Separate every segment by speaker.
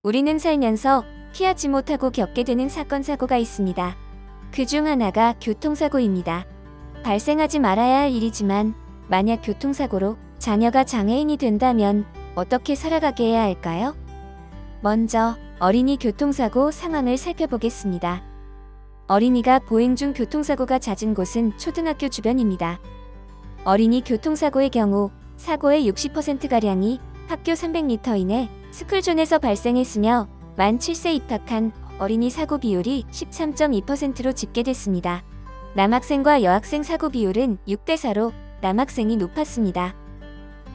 Speaker 1: 우리는 살면서 피하지 못하고 겪게 되는 사건, 사고가 있습니다. 그중 하나가 교통사고입니다. 발생하지 말아야 할 일이지만 만약 교통사고로 자녀가 장애인이 된다면 어떻게 살아가게 해야 할까요? 먼저 어린이 교통사고 상황을 살펴보겠습니다. 어린이가 보행 중 교통사고가 잦은 곳은 초등학교 주변입니다. 어린이 교통사고의 경우 사고의 60%가량이 학교 300m 이내 스쿨존에서 발생했으며 만 7세 입학한 어린이 사고 비율이 13.2%로 집계됐습니다. 남학생과 여학생 사고 비율은 6대4로 남학생이 높았습니다.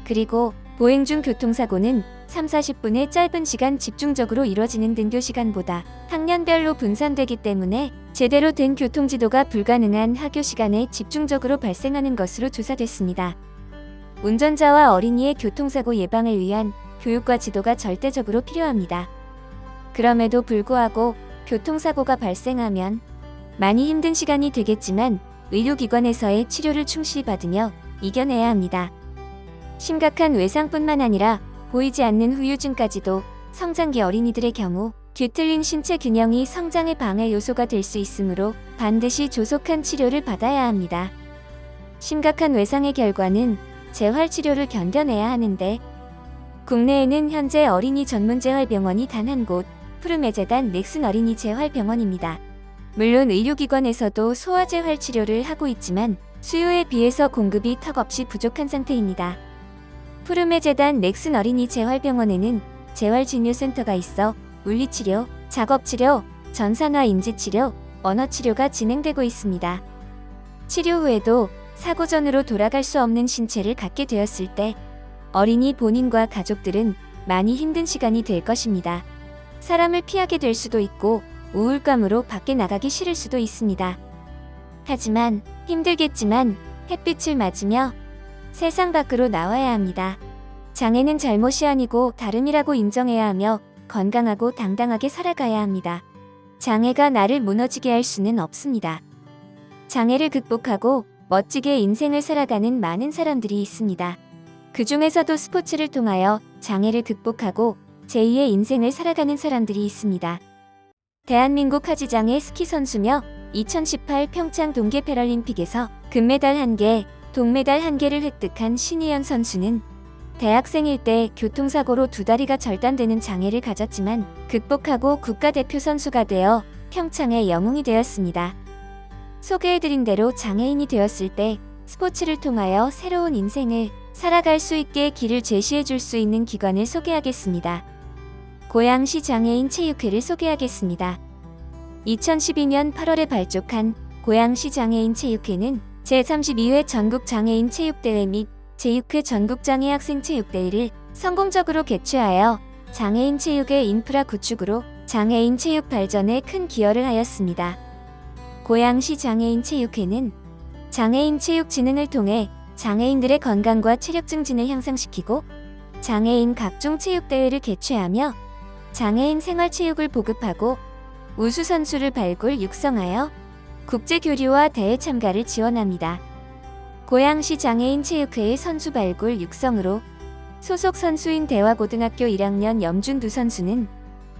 Speaker 1: 그리고 보행 중 교통사고는 3-40분의 짧은 시간 집중적으로 이뤄지는 등교 시간보다 학년별로 분산되기 때문에 제대로 된 교통지도가 불가능한 하교 시간에 집중적으로 발생하는 것으로 조사됐습니다. 운전자와 어린이의 교통사고 예방을 위한 교육과 지도가 절대적으로 필요합니다. 그럼에도 불구하고 교통사고가 발생하면 많이 힘든 시간이 되겠지만 의료기관에서의 치료를 충실히 받으며 이겨내야 합니다. 심각한 외상뿐만 아니라 보이지 않는 후유증까지도 성장기 어린이들의 경우 뒤틀린 신체 균형이 성장의 방해 요소가 될 수 있으므로 반드시 조속한 치료를 받아야 합니다. 심각한 외상의 결과는 재활치료를 견뎌내야 하는데 국내에는 현재 어린이 전문 재활병원이 단 한 곳, 푸르메재단 넥슨 어린이 재활병원입니다. 물론 의료기관에서도 소아재활치료를 하고 있지만 수요에 비해서 공급이 턱없이 부족한 상태입니다. 푸르메재단 넥슨 어린이 재활병원에는 재활진료센터가 있어 물리치료, 작업치료, 전산화 인지치료, 언어치료가 진행되고 있습니다. 치료 후에도 사고 전으로 돌아갈 수 없는 신체를 갖게 되었을 때 어린이 본인과 가족들은 많이 힘든 시간이 될 것입니다. 사람을 피하게 될 수도 있고 우울감으로 밖에 나가기 싫을 수도 있습니다. 하지만 힘들겠지만 햇빛을 맞으며 세상 밖으로 나와야 합니다. 장애는 잘못이 아니고 다름이라고 인정해야 하며 건강하고 당당하게 살아가야 합니다. 장애가 나를 무너지게 할 수는 없습니다. 장애를 극복하고 멋지게 인생을 살아가는 많은 사람들이 있습니다. 그 중에서도 스포츠를 통하여 장애를 극복하고 제2의 인생을 살아가는 사람들이 있습니다. 대한민국 하지장애 스키 선수며 2018 평창 동계 패럴림픽에서 금메달 1개, 동메달 1개를 획득한 신희연 선수는 대학생일 때 교통사고로 두 다리가 절단되는 장애를 가졌지만 극복하고 국가대표 선수가 되어 평창의 영웅이 되었습니다. 소개해드린 대로 장애인이 되었을 때 스포츠를 통하여 새로운 인생을 살아갈 수 있게 길을 제시해 줄 수 있는 기관을 소개하겠습니다. 고양시 장애인 체육회를 소개하겠습니다. 2012년 8월에 발족한 고양시 장애인 체육회는 제32회 전국장애인 체육대회 및 제6회 전국장애학생 체육대회를 성공적으로 개최하여 장애인 체육의 인프라 구축으로 장애인 체육 발전에 큰 기여를 하였습니다. 고양시 장애인 체육회는 장애인 체육 진흥을 통해 장애인들의 건강과 체력 증진을 향상시키고 장애인 각종 체육대회를 개최하며 장애인 생활체육을 보급하고 우수선수를 발굴 육성하여 국제교류와 대회 참가를 지원합니다. 고양시 장애인 체육회의 선수 발굴 육성으로 소속 선수인 대화고등학교 1학년 염준두 선수는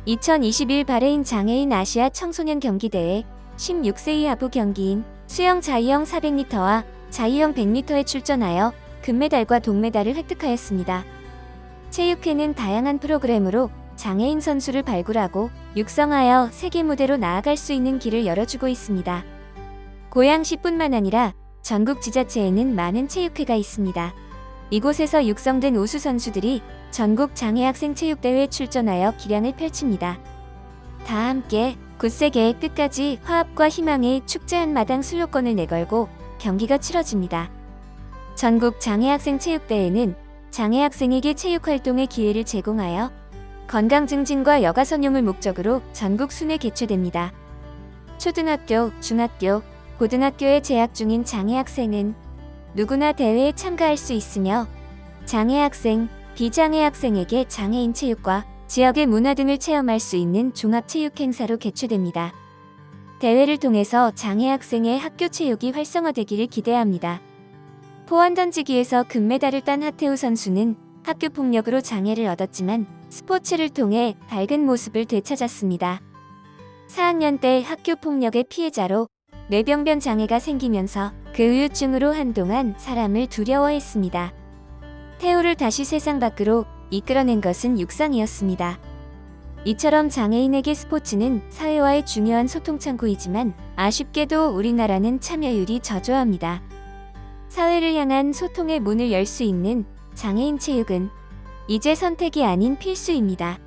Speaker 1: 2021 바레인 장애인 아시아 청소년 경기대회 16세 이하부 경기인 수영 자유형 400m와 자유형 100m에 출전하여 금메달과 동메달을 획득하였습니다. 체육회는 다양한 프로그램으로 장애인 선수를 발굴하고 육성하여 세계 무대로 나아갈 수 있는 길을 열어주고 있습니다. 고양시뿐만 아니라 전국 지자체에는 많은 체육회가 있습니다. 이곳에서 육성된 우수 선수들이 전국 장애학생 체육대회에 출전하여 기량을 펼칩니다. 다 함께 굳세게 끝까지 화합과 희망의 축제 한마당 슬로건을 내걸고 경기가 치러집니다. 전국 장애학생 체육대회는 장애학생에게 체육활동의 기회를 제공하여 건강 증진과 여가 선용을 목적으로 전국 순회 개최됩니다. 초등학교, 중학교, 고등학교에 재학 중인 장애학생은 누구나 대회에 참가할 수 있으며 장애학생, 비장애학생에게 장애인 체육과 지역의 문화 등을 체험할 수 있는 종합체육 행사로 개최됩니다. 대회를 통해서 장애학생의 학교 체육이 활성화되기를 기대합니다. 포환 던지기에서 금메달을 딴 하태우 선수는 학교 폭력으로 장애를 얻었지만 스포츠를 통해 밝은 모습을 되찾았습니다. 4학년 때 학교 폭력의 피해자로 뇌병변 장애가 생기면서 그 후유증으로 한동안 사람을 두려워했습니다. 태호를 다시 세상 밖으로 이끌어낸 것은 육상이었습니다. 이처럼 장애인에게 스포츠는 사회와의 중요한 소통 창구이지만 아쉽게도 우리나라는 참여율이 저조합니다. 사회를 향한 소통의 문을 열 수 있는 장애인 체육은 이제 선택이 아닌 필수입니다.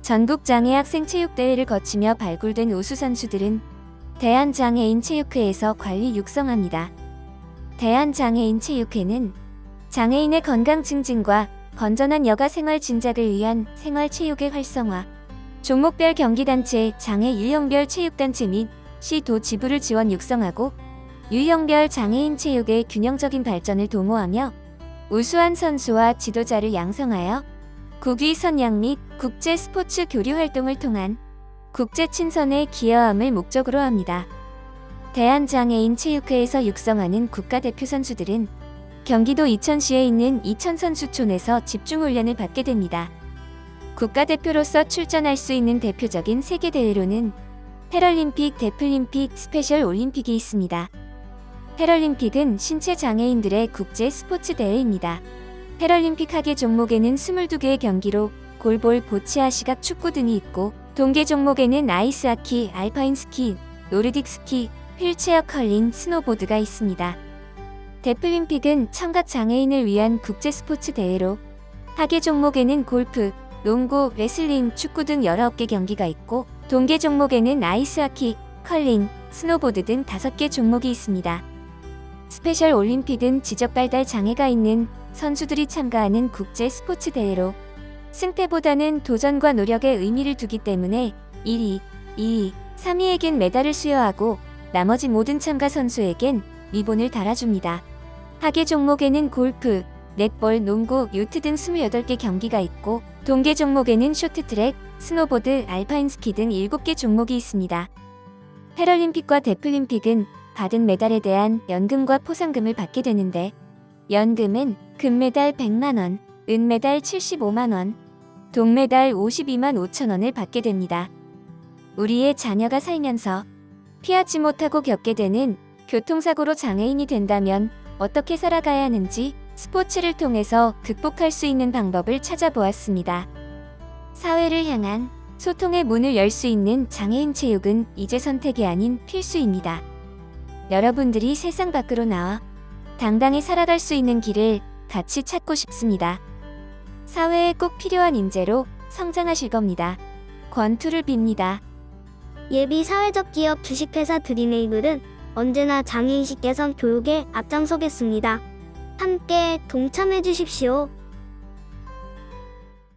Speaker 1: 전국 장애학생 체육대회를 거치며 발굴된 우수 선수들은 대한장애인 체육회에서 관리 육성합니다. 대한장애인 체육회는 장애인의 건강 증진과 건전한 여가 생활 진작을 위한 생활체육의 활성화, 종목별 경기단체, 장애 유형별 체육단체 및 시도 지부를 지원 육성하고 유형별 장애인 체육의 균형적인 발전을 도모하며 우수한 선수와 지도자를 양성하여 국위 선양 및 국제 스포츠 교류 활동을 통한 국제 친선에 기여함을 목적으로 합니다. 대한장애인 체육회에서 육성하는 국가대표 선수들은 경기도 이천시에 있는 이천선수촌에서 집중훈련을 받게 됩니다. 국가대표로서 출전할 수 있는 대표적인 세계대회로는 패럴림픽, 데플림픽, 스페셜 올림픽이 있습니다. 패럴림픽은 신체 장애인들의 국제 스포츠 대회입니다. 패럴림픽 하계 종목에는 22개의 경기로 골볼, 보치아, 시각, 축구 등이 있고 동계 종목에는 아이스하키, 알파인 스키, 노르딕 스키, 휠체어 컬링, 스노보드가 있습니다. 데플림픽은 청각 장애인을 위한 국제 스포츠 대회로 하계 종목에는 골프, 농구, 레슬링, 축구 등 19개 경기가 있고 동계 종목에는 아이스하키, 컬링, 스노보드 등 5개 종목이 있습니다. 스페셜 올림픽은 지적 발달 장애가 있는 선수들이 참가하는 국제 스포츠 대회로 승패보다는 도전과 노력에 의미를 두기 때문에 1위, 2위, 3위에겐 메달을 수여하고 나머지 모든 참가 선수에겐 리본을 달아줍니다. 하계 종목에는 골프, 넷볼, 농구, 요트 등 28개 경기가 있고 동계 종목에는 쇼트트랙, 스노보드, 알파인 스키 등 7개 종목이 있습니다. 패럴림픽과 데플림픽은 받은 메달에 대한 연금과 포상금을 받게 되는데 연금은 금메달 100만원, 은메달 75만원, 동메달 52만 5천원을 받게 됩니다. 우리의 자녀가 살면서 피하지 못하고 겪게 되는 교통사고로 장애인이 된다면 어떻게 살아가야 하는지 스포츠를 통해서 극복할 수 있는 방법을 찾아보았습니다. 사회를 향한 소통의 문을 열 수 있는 장애인 체육은 이제 선택이 아닌 필수입니다. 여러분들이 세상 밖으로 나와 당당히 살아갈 수 있는 길을 같이 찾고 싶습니다. 사회에 꼭 필요한 인재로 성장하실 겁니다. 권투를 빕니다.
Speaker 2: 예비 사회적 기업 주식회사 드림에이블은 언제나 장애인식 개선 교육에 앞장서겠습니다. 함께 동참해 주십시오.